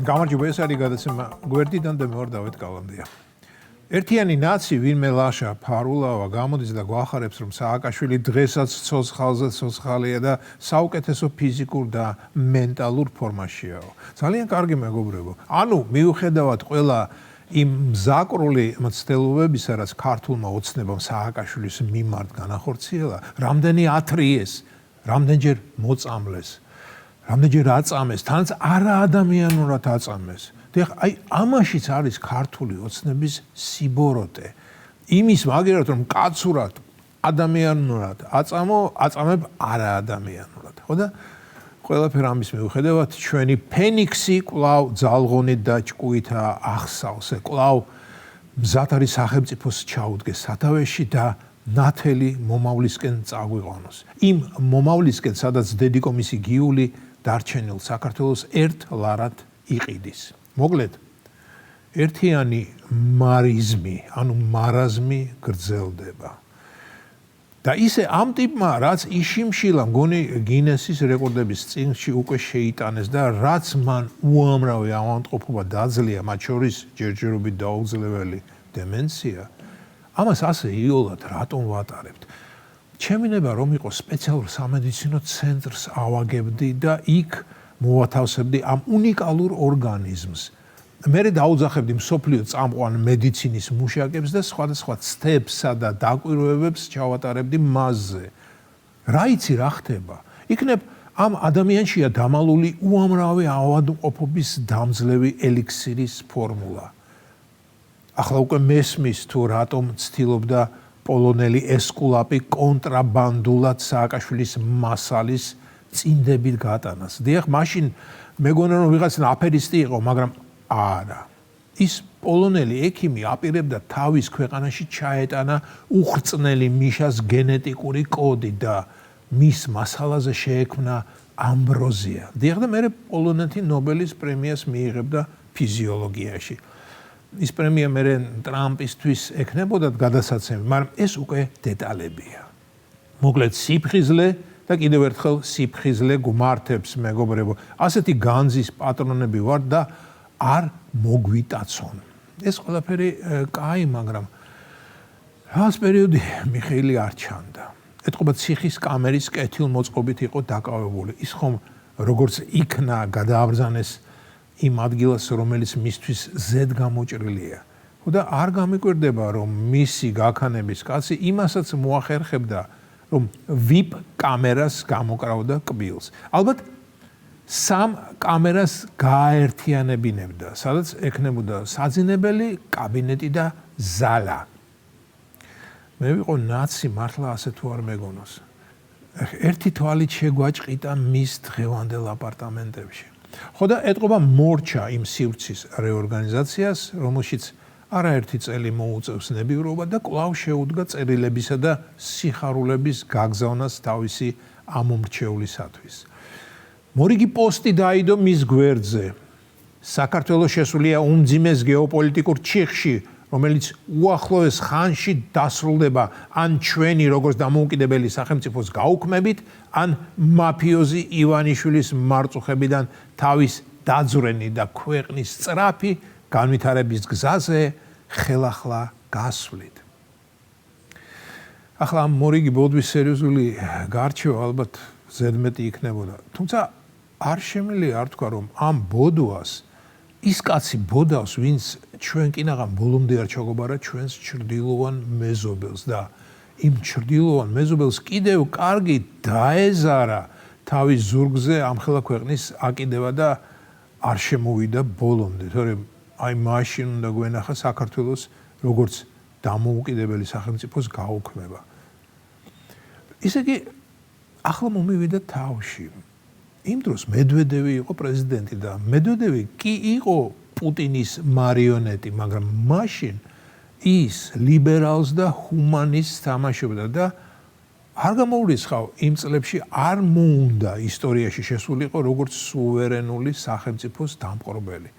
გამარჯობა, ეს არის გადაცემა გვერდიდან და მე ვარ დავით კალანდია. ერთიანი ნაცი ვინმე ლაშა ფარულავა გამოდის და გვახარებს რომ სააკაშვილი დღესაც ცოცხალზე ცოცხალია და საუკეთესო ფიზიკურ და მენტალურ ფორმაშიაო. ძალიან კარგი მეგობრებო. ანუ მიუხედავად ყველა იმ მზაკრული მცდელობებისა, რაც ქართულმა ოცნებამ სააკაშვილის მიმართ განახორციელა, რამდენი ათრიეს, რამდენჯერ მოწამლეს, რამდენჯერ აწამეს, თანაც არაადამიანურად აწამეს. აი ამაშიც არის ქართული ოცნების სიბოროტე. იმის მაგერად რომ კაცურად, ადამიანურად აწამებ არაადამიანურად. ხო და ყველაფერ ამის მიუხედავად ჩვენი ფენიქსი კვლავ ძალღონით და ჭკუითა ახსავს. კვლავ მზად არის სახელმწიფოს ჩაუდგეს სათავეში და ნათელი მომავლისკენ წაგვიყვანოს. იმ მომავლისკენ, სადაც დედი კომისი გიული დარჩენილ საქართველოს ერთ ლარად იყიდის. მოკლედ, ერთიანი მარიზმი, ანუ მარაზმი გრძელდება. და ისე ამ ტიპმა, რაც იშიმშილა მგონი გინესის რეკორდების წიგნში უკვე შეიტანეს და რაც მან უამრავი ავადმყოფობა დაძლია, მათ შორის ჯერჯერობით დაუძლეველი დემენცია, ამას ასე იოლად რატომ ვატარებთ? ჩემი ნება რომ იყოს სპეციალურ სამედიცინო ცენტრს ავაგებდი და იქ მოვათავსებდი ამ უნიკალურ ორგანიზმს. მე დაუძახებდი მსოფლიო წამყვან მედიცინის მუშაკებს და სხვადასხვა ცდებსა და დაკვირვებებს ჩავატარებდი მასზე. რა იცი რა ხდება? იქნებ ამ ადამიანშია დამალული უამრავი ავადმყოფობის დამძლევი ელიქსირის ფორმულა. ახლა უკვე მესმის თუ რატომ ცდილობდა პოლონელი ესკულაპი კონტრაბანდულად სააკაშვილის მასალის წინდებით გატანას. დიახ, მაშინ მეგონა რომ ვიღაცნა აფერისტი იყო, მაგრამ არა. ის პოლონელი ექიმი აპირებდა თავის ქვეყანაში ჩაეტანა უხრწნელი მიშას გენეტიკური კოდი და მის მასალაზე შეექმნა ამბროზია. დიახ, და მერე პოლონეთი ნობელის პრემიას მიიღებდა ფიზიოლოგიაში. ის პრემია მერე ტრამპისთვის ექნებოდა გადასაცემი, მაგრამ ეს უკვე დეტალებია. მოკლედ სიფხიზლე და კიდევ ერთხელ სიფხიზლე გმართებს მეგობრებო. ასეთი განძის პატრონები ვარ და არ მოგვიტაცონ. ეს ყველაფერი კაი, მაგრამ რას პერიოდი მიხეილი არ ჩანდა. ეთყობა ციხის კამერის კეთილმოწყობით იყო დაკავებული. ის ხომ როგორც იქნა გადააბრძანეს იმ ადგილას, რომელიც მისთვის ზედ გამოჭრილია. ხო და არ გამიკვირდება, რომ მისი გაქანების კაცი იმასაც მოახერხებდა, რომ VIP კამერას გამოკრავდა კბილს. ალბათ სამ კამერას გააერთიანებინებდა, სადაც ექნებოდა საძინებელი, კაბინეტი და ზალა. მე ვიყო ნაცი მართლა ასე თუ არ მეგონოს. ერთი თვალით შეგვაჭყიტა მის დღევანდელ აპარტამენტებში. ხო და ეთყობა მორჩა იმ სივრცის რეორგანიზაციას, რომელშიც არაერთი წელი მოუწევს ნებივრობა და კვლავ შეუდგა წერილებისა და სიხარულების გაგზავნას თავისი ამომრჩევლისათვის. მორიგი პოსტი დაიდო მის გვერდზე. საქართველოს შესულია უმძიმეს გეოპოლიტიკურ ჩიხში, რომელიც უახლოეს ხანში დასრულდება ან ჩვენი როგორც დამოუკიდებელი სახელმწიფოს გაუქმებით, ან მაფიოზი ივანიშვილის მარწუხებიდან თავის დაძვრენი და ქვეყნის სწრაფი განვითარების გზაზე ხელახლა გასვლით. ახლა ამ მორიგი ბოდვის სერიოზული გარჩევა ალბათ ზედმეტი იქნებოდა. თუმცა არ შემიძლია არ თქვა, რომ ამ ბოდვას ის კაცი ბოდავს, ვინც ჩვენ კინაღამ ბოლომდე არ ჩაგობარა ჩვენს ჩრდილოვან მეზობელს და იმ ჩრდილოვან მეზობელს კიდევ კარგი დაეზარა თავის ზურგზე ამხელა ქვეყნის აკიდება და არ შემოვიდა ბოლომდე, თორემ აი მაშინ უნდა გვენახა საქართველოს როგორც დამოუკიდებელი სახელმწიფოს გაუქმება. ისე კი ახლა მომივიდა თავში. იმ დროს მედვედევი იყო პრეზიდენტი და მედვედევი კი იყო პუტინის მარიონეტი, მაგრამ მაშინ ის ლიბერალს და ჰუმანისტს თამაშობდა და არ გამოურიცხავ იმ წლებში არ მოუნდა ისტორიაში შესულიყო როგორც სუვერენული სახელმწიფოს დამპყრობელი.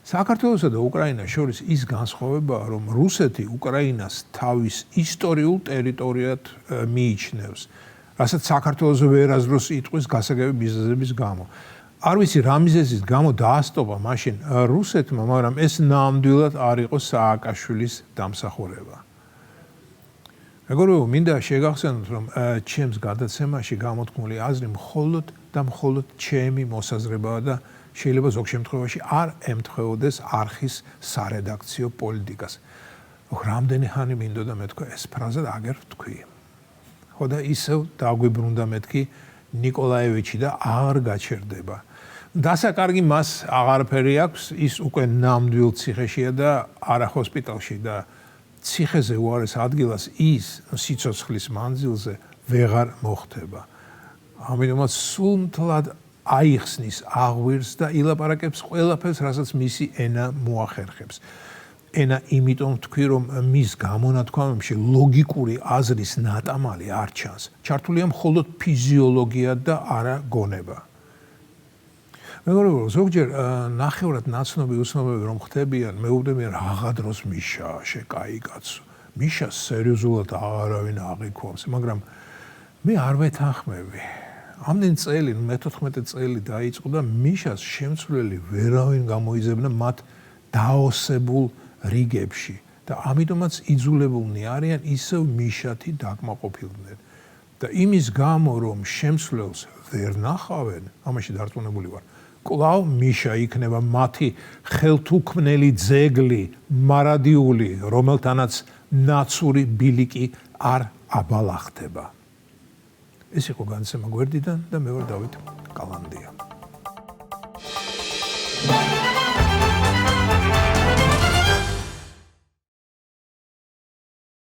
საქართველოსა და უკრაინას შორის ის განსხვავებაა, რომ რუსეთი უკრაინას თავის ისტორიულ ტერიტორიად მიიჩნევს, რასაც საქართველოს ვერაზროს იტყვის გასაგები მიზეზების გამო. არ ვიცი რა მიზეზის გამო დაასტობა მაშინ რუსეთმა, მაგრამ ეს ნამდვილად არ იყო სააკაშვილის დამსახურება. მეგობრებო, მინდა შეგახსენოთ, რომ ჩემს გადაცემაში გამოთქმული აზრი მხოლოდ და მხოლოდ ჩემი მოსაზრებაა და შეიძლება ზოგ შემთხვევაში არ ემთხვეოდეს არხის სარედაქციო პოლიტიკას. რამდენი ხანი მინდოდა მეთქვა ეს ფრაზა და აგერ ვთქვი. ხო და ისევ დაგვიბრუნდა მეთქი ნიკოლაევიჩი და აღარ გაჩერდება. დასაკარგი მას აღარაფერი აქვს, ის უკვე ნამდვილ ციხეშია და არა ჰოსპიტალში და ციხეზე უარეს ადგილას ის სიცოცხლის მანძილზე ვეღარ მოხდება. ამიტომაც სულთლად აიხსნის აღვირს და ილაპარაკებს ყველაფერს, რასაც მისი ენა მოახერხებს. ენა იმიტომ თქვი, რომ მის გამონათქვამებში ლოგიკური აზრის ნატამალი არ ჩანს. ჩართულია მხოლოდ ფიზიოლოგია და არა გონება. მეგობრებო, ზოგჯერ ნახევრად ნაცნობი უცნობები რომ ხდებიან, მეუბნებიან რაღა დროს მიშა, კაი კაცო. მიშა სერიოზულად აღარავინ აღიქვამს, მაგრამ მე არ ვეთანხმები. ამდენი წელი, მე-14 წელი დაიწყო და მიშას შემცვლელი ვერავინ გამოიძებნა მათ დაოსებულ რიგებში და ამიტომაც იძულებულნი არიან ისევ მიშათი დაკმაყოფილდნენ. და იმის გამო, რომ შემცვლელს ვერ ნახავენ, ამაში დარწმუნებული ვარ. კვლავ მიშა იქნება მათი ხელთუქმნელი ძეგლი, მარადიული, რომელთანაც ნაცური ბილიკი არ აბალახდება. ეს იყო განცემა გვერდიდან და მე ვარ დავით კალანდია.